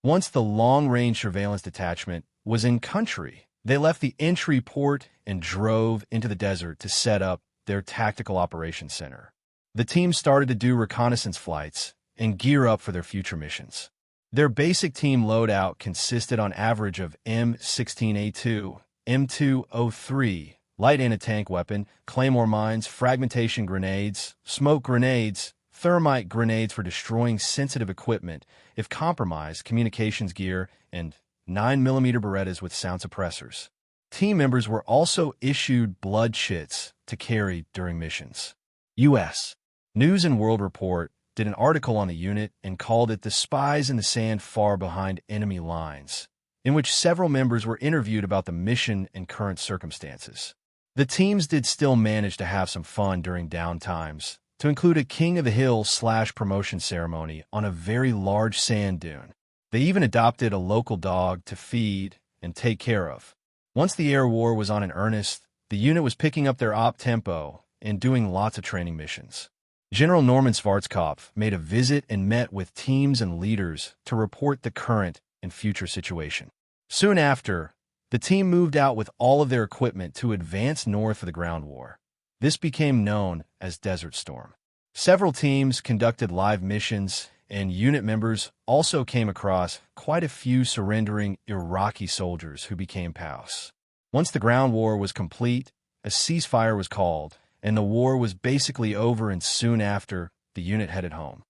Once the long-range surveillance detachment was in country, they left the entry port and drove into the desert to set up their tactical operations center. The team started to do reconnaissance flights and gear up for their future missions. Their basic team loadout consisted on average of M16A2, M203, light anti-tank weapon, claymore mines, fragmentation grenades, smoke grenades, thermite grenades for destroying sensitive equipment if compromised, communications gear, and 9mm Berettas with sound suppressors. Team members were also issued blood chits to carry during missions. U.S. News and World Report did an article on the unit and called it the Spies in the Sand Far Behind Enemy Lines, in which several members were interviewed about the mission and current circumstances. The teams did still manage to have some fun during downtimes, to include a King of the Hill / promotion ceremony on a very large sand dune. They even adopted a local dog to feed and take care of. Once the air war was on in earnest, the unit was picking up their op tempo and doing lots of training missions. General Norman Schwarzkopf made a visit and met with teams and leaders to report the current and future situation. Soon after, the team moved out with all of their equipment to advance north for the ground war. This became known as Desert Storm. Several teams conducted live missions, and unit members also came across quite a few surrendering Iraqi soldiers who became POWs. Once the ground war was complete, a ceasefire was called, and the war was basically over, and soon after, the unit headed home.